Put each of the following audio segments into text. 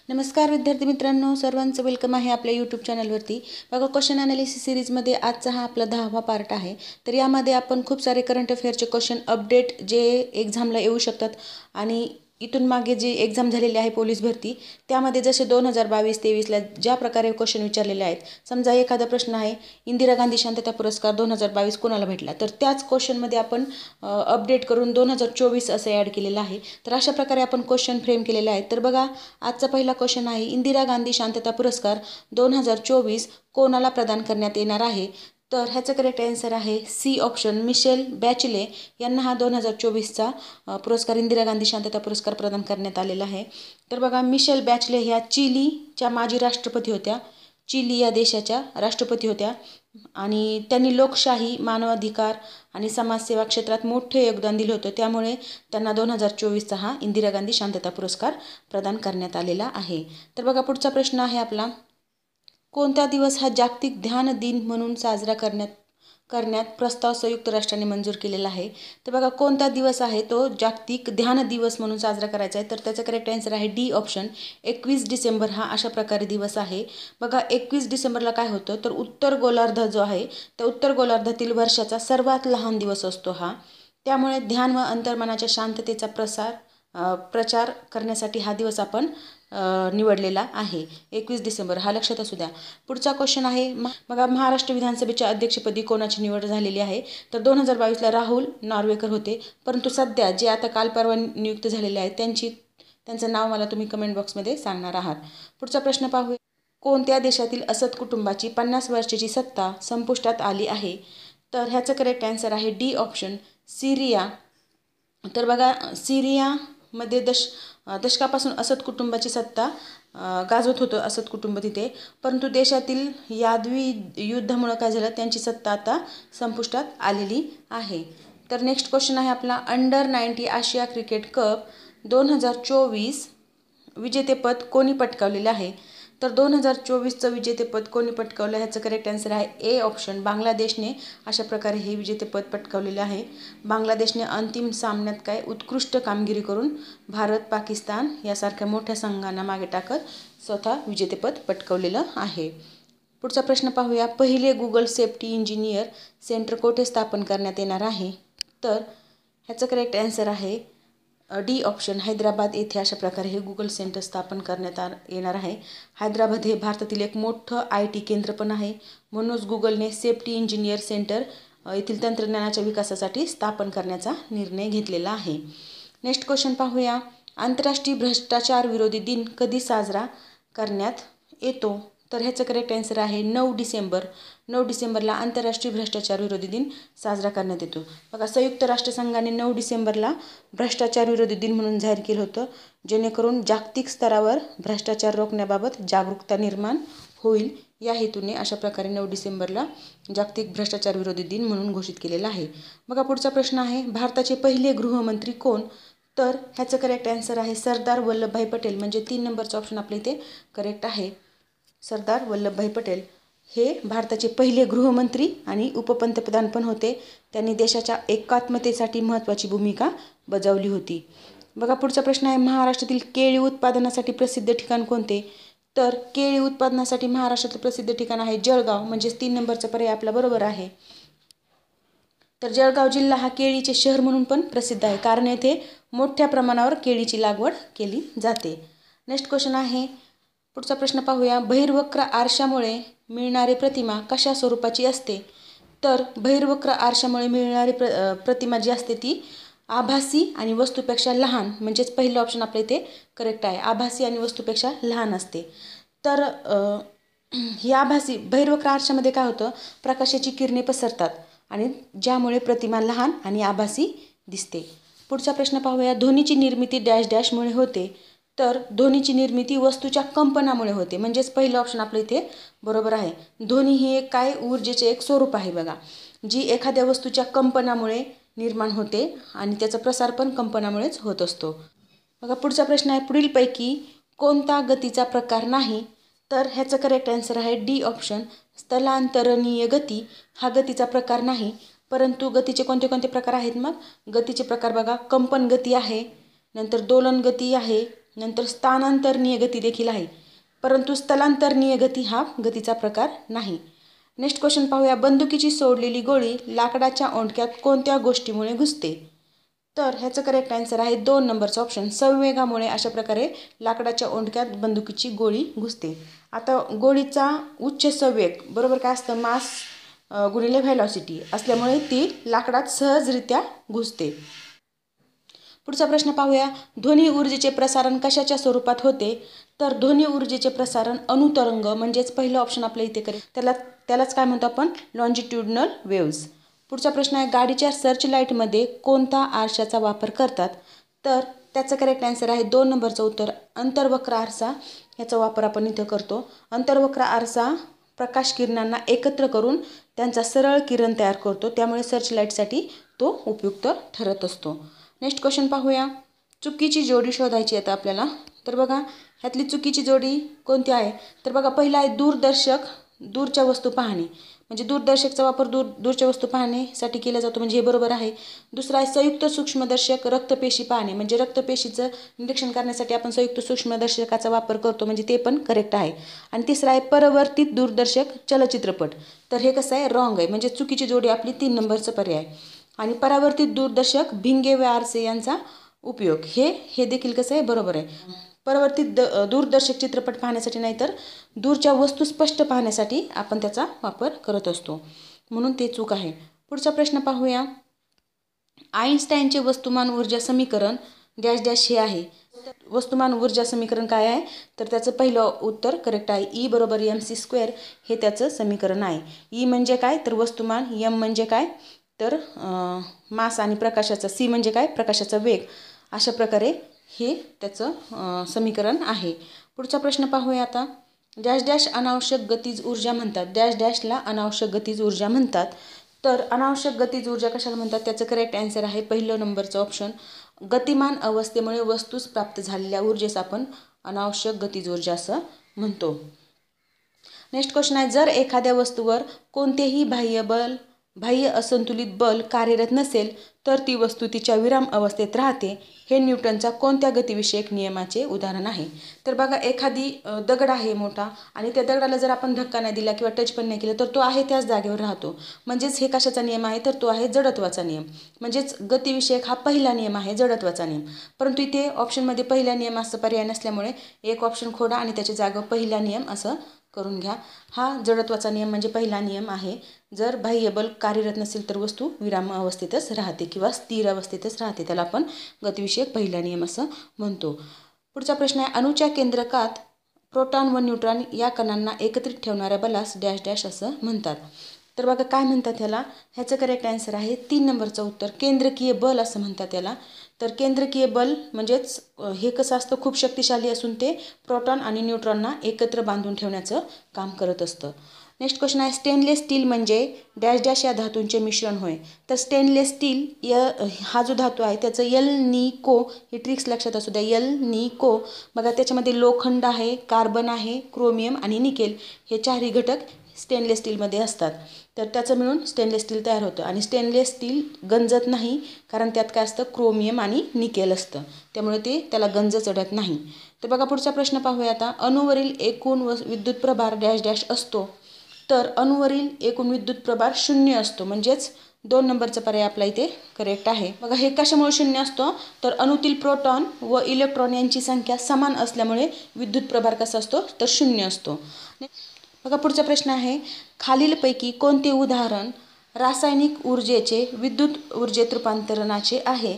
नमस्कार विद्यार्थी मित्रांनो, सर्वांचं वेलकम आहे आपल्या यूट्यूब चॅनलवरती. बघा, क्वेश्चन ॲनालिसिस सिरीजमध्ये आजचा हा आपला 10वा पार्ट आहे. तर यामध्ये आपण खूप सारे करंट अफेअरचे क्वेश्चन अपडेट जे एक्झामला येऊ शकतात आणि इथून मागे जी एक्झाम झालेली आहे पोलीस भरती, त्यामध्ये जसे 2022-23ला ज्या प्रकारे क्वेश्चन विचारलेले आहेत. समजा एखादा प्रश्न आहे, इंदिरा गांधी शांतता पुरस्कार 2022 कोणाला भेटला, तर त्याच क्वेश्चनमध्ये आपण अपडेट करून 2024 असं ॲड केलेलं आहे. तर अशा प्रकारे आपण क्वेश्चन फ्रेम केलेले आहेत. तर बघा, आजचा पहिला क्वेश्चन आहे, इंदिरा गांधी शांतता पुरस्कार 2024 कोणाला प्रदान करण्यात येणार आहे. तर ह्याचं करेक्ट आन्सर आहे सी ऑप्शन, मिशेल बॅचले यांना हा 2024चा पुरस्कार, इंदिरा गांधी शांतता पुरस्कार प्रदान करण्यात आलेला आहे. तर बघा, मिशेल बॅचले ह्या चिलीच्या माजी राष्ट्रपती होत्या. चिली या देशाच्या राष्ट्रपती होत्या आणि त्यांनी लोकशाही, मानवाधिकार आणि समाजसेवा क्षेत्रात मोठे योगदान दिलं होतं. त्यामुळे त्यांना 2024चा हा इंदिरा गांधी शांतता पुरस्कार प्रदान करण्यात आलेला आहे. तर बघा, पुढचा प्रश्न आहे आपला, कोणता दिवस हा जागतिक ध्यान दिन म्हणून साजरा करण्यात प्रस्ताव संयुक्त राष्ट्रांनी मंजूर केलेला आहे. तर बघा, कोणता दिवस आहे तो जागतिक ध्यान दिवस म्हणून साजरा करायचा आहे. तर त्याचं करेक्ट आन्सर आहे डी ऑप्शन, 21 डिसेंबर हा अशा प्रकारे दिवस आहे. बघा, 21 डिसेंबरला काय होतं, तर उत्तर गोलार्ध जो आहे, त्या उत्तर गोलार्धातील वर्षाचा सर्वात लहान दिवस असतो हा. त्यामुळे ध्यान व अंतर्मनाच्या शांततेचा प्रचार करण्यासाठी हा दिवस आपण निवडलेला आहे. 21 डिसेंबर हा लक्षात असू द्या. पुढचा क्वेश्चन आहे, बघा, महाराष्ट्र विधानसभेच्या अध्यक्षपदी कोणाची निवड झालेली आहे. तर 2022ला राहुल नार्वेकर होते, परंतु सध्या जे आता काल परवा नियुक्त झालेले आहेत त्यांचं नाव मला तुम्ही कमेंट बॉक्समध्ये सांगणार आहात. पुढचा प्रश्न पाहूया, कोणत्या देशातील असद कुटुंबाची 50 वर्षाची सत्ता संपुष्टात आली आहे. तर ह्याचं करेक्ट आन्सर आहे डी ऑप्शन, सीरिया. तर बघा, सीरियामध्ये दशकापासून असद कुटुंबाची सत्ता गाजवत होतं असद कुटुंब तिथे, परंतु देशातील यादवी युद्धामुळं काय झालं, त्यांची सत्ता आता संपुष्टात आलेली आहे. तर नेक्स्ट क्वेश्चन आहे आपला, अंडर-19 आशिया क्रिकेट कप 2024 विजेतेपद कोणी पटकावलेले आहे. तर 2024चं विजेतेपद कोणी पटकावलं, ह्याचं करेक्ट आन्सर आहे ए ऑप्शन, बांगलादेशने अशा प्रकारे हे विजेतेपद पटकावलेले आहे. बांगलादेशने अंतिम सामन्यात काय उत्कृष्ट कामगिरी करून भारत, पाकिस्तान यासारख्या मोठ्या संघांना मागे टाकत स्वतः विजेतेपद पटकावलेलं आहे. पुढचा प्रश्न पाहूया, पहिले गुगल सेफ्टी इंजिनियर सेंटर कोठे स्थापन करण्यात येणार आहे. तर ह्याचं करेक्ट आन्सर आहे डी ऑप्शन, हैदराबाद येथे अशा प्रकारे हे गुगल सेंटर स्थापन करण्यात येणार आहे. हैदराबाद हे भारतातील एक मोठं IT केंद्र पण आहे, म्हणूनच गुगलने सेफ्टी इंजिनियर सेंटर येथील तंत्रज्ञानाच्या विकासासाठी स्थापन करण्याचा निर्णय घेतलेला आहे. नेक्स्ट क्वेश्चन पाहूया, आंतरराष्ट्रीय भ्रष्टाचार विरोधी दिन कधी साजरा करण्यात येतो. तर ह्याचं करेक्ट आन्सर आहे 9 डिसेंबर. 9 डिसेंबरला आंतरराष्ट्रीय भ्रष्टाचार विरोधी दिन साजरा करण्यात येतो. बघा, संयुक्त राष्ट्रसंघाने 9 डिसेंबरला भ्रष्टाचार विरोधी दिन म्हणून जाहीर केलं होतं, जेणेकरून जागतिक स्तरावर भ्रष्टाचार रोखण्याबाबत जागरूकता निर्माण होईल. या हेतूने अशा प्रकारे 9 डिसेंबरला जागतिक भ्रष्टाचार विरोधी दिन म्हणून घोषित केलेला आहे. बघा, पुढचा प्रश्न आहे, भारताचे पहिले गृहमंत्री कोण. तर ह्याचं करेक्ट आन्सर आहे सरदार वल्लभभाई पटेल, म्हणजे 3 नंबरचं ऑप्शन आपल्या इथे करेक्ट आहे. सरदार वल्लभभाई पटेल हे भारताचे पहिले गृहमंत्री आणि उपपंतप्रधान पण होते. त्यांनी देशाच्या एकात्मतेसाठी महत्त्वाची भूमिका बजावली होती. बघा, पुढचा प्रश्न आहे, महाराष्ट्रातील केळी उत्पादनासाठी प्रसिद्ध ठिकाण कोणते. तर केळी उत्पादनासाठी महाराष्ट्रातील प्रसिद्ध ठिकाण आहे जळगाव, म्हणजेच 3 नंबरचा पर्याय आपला बरोबर आहे. तर जळगाव जिल्हा हा केळीचे शहर म्हणून पण प्रसिद्ध आहे, कारण येथे मोठ्या प्रमाणावर केळीची लागवड केली जाते. नेक्स्ट क्वेश्चन आहे, पुढचा प्रश्न पाहूया, बहिर्वक्र आरशामुळे मिळणारी प्रतिमा कशा स्वरूपाची असते. तर बहिर्वक्र आरशामुळे मिळणारी प्रतिमा जी असते ती आभासी आणि वस्तूपेक्षा लहान, म्हणजेच पहिलं ऑप्शन आपल्या इथे करेक्ट आहे, आभासी आणि वस्तूपेक्षा लहान असते. तर ही आभासी बहिर्वक्र आरशामध्ये काय होतं, प्रकाशाची किरणे पसरतात आणि ज्यामुळे प्रतिमा लहान आणि आभासी दिसते. पुढचा प्रश्न पाहूया, ध्वनीची निर्मिती डॅश डॅशमुळे होते. तर ध्वनीची निर्मिती वस्तूच्या कंपनामुळे होते, म्हणजेच पहिलं ऑप्शन आपलं इथे बरोबर आहे. ध्वनी ही एक काय ऊर्जेचे एक स्वरूप आहे बघा, जी एखाद्या वस्तूच्या कंपनामुळे निर्माण होते आणि त्याचा प्रसार पण कंपनामुळेच होत असतो. बघा, पुढचा प्रश्न आहे, पुढीलपैकी कोणता गतीचा प्रकार नाही. तर ह्याचं करेक्ट आन्सर आहे डी ऑप्शन, स्थलांतरणीय गती हा गतीचा प्रकार नाही. परंतु गतीचे कोणते कोणते प्रकार आहेत. मग गतीचे प्रकार बघा, कंपन गती आहे, नंतर दोलन गती आहे, नंतर स्थानांतरणीय गती देखील आहे, परंतु स्थलांतरणीय गती हा गतीचा प्रकार नाही. नेक्स्ट क्वेश्चन पाहूया. बंदुकीची सोडलेली गोळी लाकडाच्या ओंडक्यात कोणत्या गोष्टीमुळे घुसते? तर ह्याचं करेक्ट आन्सर आहे 2 नंबरचा ऑप्शन, संवेगामुळे अशा प्रकारे लाकडाच्या ओंडक्यात बंदुकीची गोळी घुसते. आता गोळीचा उच्च संवेग बरोबर काय असतं, मास गुणिले व्हेलॉसिटी असल्यामुळे ती लाकडात सहजरित्या घुसते. पुढचा प्रश्न पाहूया. ध्वनी ऊर्जेचे प्रसारण कशाच्या स्वरूपात होते? तर ध्वनी ऊर्जेचे प्रसारण अणुतरंग म्हणजेच पहिलं ऑप्शन आपल्या इथे करेक्ट, त्यालाच काय म्हणतो आपण, लॉन्जिट्युडनल वेव्ज. पुढचा प्रश्न आहे. गाडीच्या सर्च लाईटमध्ये कोणता आरशाचा वापर करतात? तर त्याचं करेक्ट आन्सर आहे 2 नंबरचं उत्तर, अंतर्वक्र आरसा याचा वापर आपण इथं करतो. अंतर्वक्र आरसा प्रकाश किरणांना एकत्र करून त्यांचा सरळ किरण तयार करतो, त्यामुळे सर्च लाईटसाठी तो उपयुक्त ठरत असतो. नेक्स्ट क्वेश्चन पाहूया. चुकीची जोडी शोधायची आहे आपल्याला. तर बघा ह्यातली चुकीची जोडी कोणती आहे? तर बघा पहिला आहे दूरदर्शक दूरच्या वस्तू पाहणे, म्हणजे दूरदर्शकचा वापर दूरच्या वस्तू पाहण्यासाठी केला जातो, म्हणजे हे बरोबर आहे. दुसरा आहे संयुक्त सूक्ष्मदर्शक रक्तपेशी पाहणे, म्हणजे रक्तपेशीचं निरीक्षण करण्यासाठी आपण संयुक्त सूक्ष्मदर्शकाचा वापर करतो, म्हणजे ते पण करेक्ट आहे. आणि तिसरा आहे परावर्तित दूरदर्शक चलचित्रपट. तर हे कसं आहे, रॉंग आहे, म्हणजे चुकीची जोडी आपली 3 नंबरचं पर्याय. आणि परावर्तित दूरदर्शक भिंगे व आरसे यांचा उपयोग हे देखील कसं आहे, बरोबर आहे. परावर्तित दूरदर्शक चित्रपट पाहण्यासाठी नाही तर दूरच्या वस्तू स्पष्ट पाहण्यासाठी आपण त्याचा वापर करत असतो, म्हणून ते चूक आहे. पुढचा प्रश्न पाहूया. आईन्स्टाईनचे वस्तुमान ऊर्जा समीकरण डॅश डॅश हे आहे. वस्तुमान ऊर्जा समीकरण काय आहे? तर त्याचं पहिलं उत्तर करेक्ट आहे. E बरोबर mc² हे त्याचं समीकरण आहे. E म्हणजे काय तर वस्तुमान, m म्हणजे काय तर मास आणि प्रकाशाचा, C म्हणजे काय प्रकाशाचा वेग. अशा प्रकारे हे त्याचं समीकरण आहे. पुढचा प्रश्न पाहूया आता. डॅश डॅश अनावश्यक गतीज ऊर्जा म्हणतात. डॅश डॅशला अनावश्यक गतीज ऊर्जा म्हणतात. तर अनावश्यक गतीज ऊर्जा कशाला म्हणतात? त्याचं करेक्ट आन्सर आहे पहिलं नंबरचं ऑप्शन, गतिमान अवस्थेमुळे वस्तूस प्राप्त झालेल्या ऊर्जेस आपण अनावश्यक गतीज ऊर्जा असं म्हणतो. नेक्स्ट क्वेश्चन आहे. जर एखाद्या वस्तूवर कोणतेही बाह्य असंतुलित बल कार्यरत नसेल तर ती वस्तू तिच्या विराम अवस्थेत राहते. हे न्यूटनचा कोणत्या गतिविषयक नियमाचे उदाहरण आहे? तर बघा एखादी दगड आहे मोठा आणि त्या दगडाला जर आपण धक्का नाही दिला किंवा टच पण नाही केलं तर तो आहे त्याच जागेवर राहतो, म्हणजेच हे कशाचा नियम आहे तर तो आहे जडत्वाचा नियम. म्हणजेच गतिविषयक हा पहिला नियम आहे, जडत्वाचा नियम. परंतु इथे ऑप्शनमध्ये पहिला नियम असं पर्याय नसल्यामुळे एक ऑप्शन खोडा आणि त्याच्या जागेवर पहिला नियम असं करून घ्या. हा जडत्वाचा नियम म्हणजे पहिला नियम आहे. जर बाह्य बल कार्यरत नसेल तर वस्तू विराम अवस्थेतच राहते किंवा स्थिर अवस्थेतच राहते, त्याला आपण गतिविषयक पहिला नियम असं म्हणतो. पुढचा प्रश्न आहे. अणूच्या केंद्रकात प्रोटॉन व न्यूट्रॉन या कणांना एकत्रित ठेवणाऱ्या बलास डॅश डॅश असं म्हणतात. तर बघा काय म्हणतात ह्याला? ह्याचं करेक्ट आन्सर आहे 3 नंबरचं उत्तर, केंद्रकीय बल असं म्हणतात याला. तर केंद्रकीय बल म्हणजेच हे कसं असतं, खूप शक्तिशाली असून ते प्रोटॉन आणि न्यूट्रॉनना एकत्र बांधून ठेवण्याचं काम करत असतं. नेक्स्ट क्वेश्चन आहे. स्टेनलेस स्टील म्हणजे डॅश डॅश या धातूंचे मिश्रण होय. तर स्टेनलेस स्टील हा जो धातू आहे त्याचं यल नी को ही ट्रिक्स लक्षात असू द्या. यल नी को बघा त्याच्यामध्ये लोखंड आहे, कार्बन आहे, क्रोमियम आणि निकेल हे चारही घटक स्टेनलेस स्टीलमध्ये असतात. तर त्याचं मिळून स्टेनलेस स्टील तयार होतं आणि स्टेनलेस स्टील गंजत नाही, कारण त्यात काय असतं क्रोमियम आणि निकेल असतं, त्यामुळे त्याला गंज चढत नाही. तर बघा पुढचा प्रश्न पाहूया आता. अणूवरील एकूण विद्युत प्रभार डॅश डॅश असतो. तर अणूवरील एकूण विद्युत प्रभार 0 असतो, म्हणजेच 2 नंबरचा पर्याय आपला इथे करेक्ट आहे. बघा हे कशामुळे 0 असतो तर अणूतील प्रोटॉन व इलेक्ट्रॉन यांची संख्या समान असल्यामुळे विद्युत प्रभार कसा असतो तर 0 असतो. बघा पुढचा प्रश्न आहे. खालीलपैकी कोणते उदाहरण रासायनिक ऊर्जेचे विद्युत ऊर्जेत रूपांतरणाचे आहे?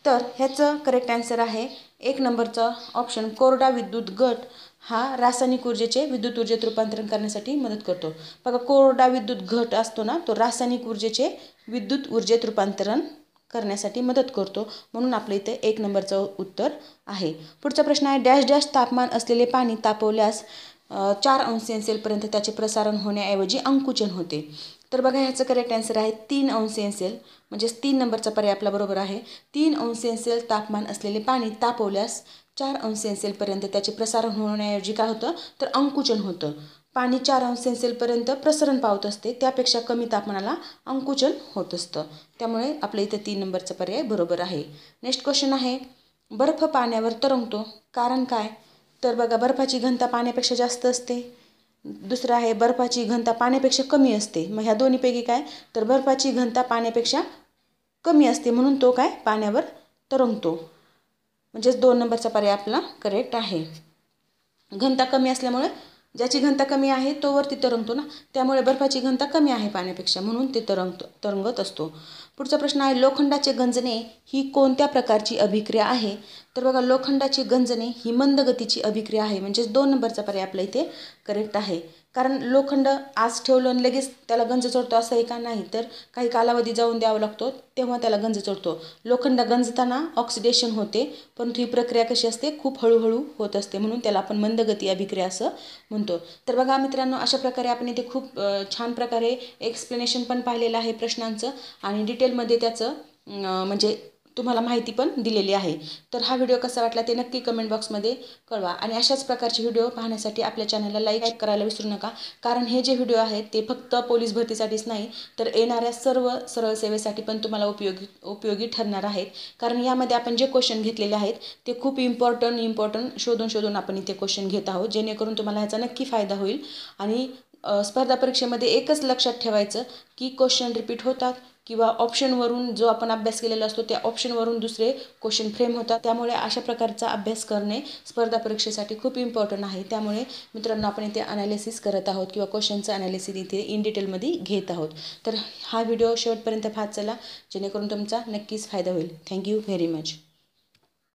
तर ह्याचं करेक्ट आन्सर आहे 1 नंबरचा ऑप्शन, कोरडा विद्युत गट हा रासायनिक ऊर्जेचे विद्युत ऊर्जेत रूपांतरण करण्यासाठी मदत करतो. बघा कोरडा विद्युत घट असतो ना, तो रासायनिक ऊर्जेचे विद्युत ऊर्जेत रूपांतरण करण्यासाठी मदत करतो, म्हणून आपल्या इथे 1 नंबरचं उत्तर आहे. पुढचा प्रश्न आहे. डॅश डॅश तापमान असलेले पाणी तापवल्यास 4 अंश सेल्सिअसपर्यंत त्याचे प्रसारण होण्याऐवजी अंकुचन होते. तर बघा ह्याचं करेक्ट आन्सर आहे 3 अंश सेल्सिअस, म्हणजेच 3 नंबरचा पर्याय आपला बरोबर आहे. 3 अंश सेल्सिअस तापमान असलेले पाणी तापवल्यास 4 अंश सेल्सिअसपर्यंत त्याचे प्रसारण होण्याऐवजी काय होतं तर अंकुचन होतं. पाणी 4 अंश सेल्सिअसपर्यंत प्रसरण पावत असते, त्यापेक्षा कमी तापमानाला अंकुचन होत असतं, त्यामुळे आपल्या इथे 3 नंबरचा पर्याय बरोबर आहे. नेक्स्ट क्वेश्चन आहे. बर्फ पाण्यावर तरंगतो, कारण काय? तर बघा, बर्फाची घनता पाण्यापेक्षा जास्त असते. दुसरं आहे, बर्फाची घनता पाण्यापेक्षा कमी असते. मग ह्या दोन्हीपैकी काय? तर बर्फाची घनता पाण्यापेक्षा कमी असते, म्हणून तो काय? पाण्यावर तरंगतो. म्हणजेच 2 नंबरचा पर्याय आपला करेक्ट आहे. घनता कमी असल्यामुळे, ज्याची घनता कमी आहे तो वरती तरंगतो ना, त्यामुळे बर्फाची घनता कमी आहे पाण्यापेक्षा, म्हणून ते तरंगत असतो. पुढचा प्रश्न आहे, लोखंडाचे गंजणे ही कोणत्या प्रकारची अभिक्रिया आहे? तर बघा, लोखंडाची गंजणे ही मंद गतीची अभिक्रिया आहे. म्हणजेच 2 नंबरचा पर्याय आपला इथे करेक्ट आहे. कारण लोखंड आज ठेवलं आणि लगेच त्याला गंज चढतो असं आहे का? नाही, तर काही कालावधी जाऊन द्यावा लागतो, तेव्हा त्याला गंज चढतो. लोखंड गंजताना ऑक्सिडेशन होते, परंतु ही प्रक्रिया कशी असते? खूप हळूहळू होत असते, म्हणून त्याला आपण मंदगती अभिक्रिया असं म्हणतो. तर बघा मित्रांनो, अशा प्रकारे आपण इथे खूप छान प्रकारे एक्सप्लेनेशन पण पाहिलेलं आहे प्रश्नांचं, आणि डिटेलमध्ये त्याचं म्हणजे तुम्हाला माहिती पण दिलेली आहे. तर हा व्हिडिओ कसा वाटला ते नक्की कमेंट बॉक्समध्ये कळवा. आणि अशाच प्रकारचे व्हिडिओ पाहण्यासाठी आपल्या चॅनलला लाईक करायला विसरू नका. कारण हे जे व्हिडिओ आहेत ते फक्त पोलीस भरतीसाठीच नाही, तर येणाऱ्या सर्व सरळ सेवेसाठी पण तुम्हाला उपयोगी ठरणार आहेत. कारण यामध्ये आपण जे क्वेश्चन घेतलेले आहेत ते खूप इम्पॉर्टंट शोधून आपण इथे क्वेश्चन घेत आहोत, जेणेकरून तुम्हाला ह्याचा नक्की फायदा होईल. आणि स्पर्धा परीक्षेमध्ये एकच लक्षात ठेवायचं की क्वेश्चन रिपीट होतात, किंवा ऑप्शनवरून जो आपण अभ्यास केलेला असतो त्या ऑप्शनवरून दुसरे क्वेश्चन फ्रेम होतात. त्यामुळे अशा प्रकारचा अभ्यास करणे स्पर्धा परीक्षेसाठी खूप इम्पॉर्टंट आहे. त्यामुळे मित्रांनो, आपण इथे अनालिसिस करत आहोत किंवा क्वेश्चनचं अनालिसिस इथे इन डिटेलमध्ये घेत आहोत. तर हा व्हिडिओ शेवटपर्यंत पाहत चला, जेणेकरून तुमचा नक्कीच फायदा होईल. Thank you very much.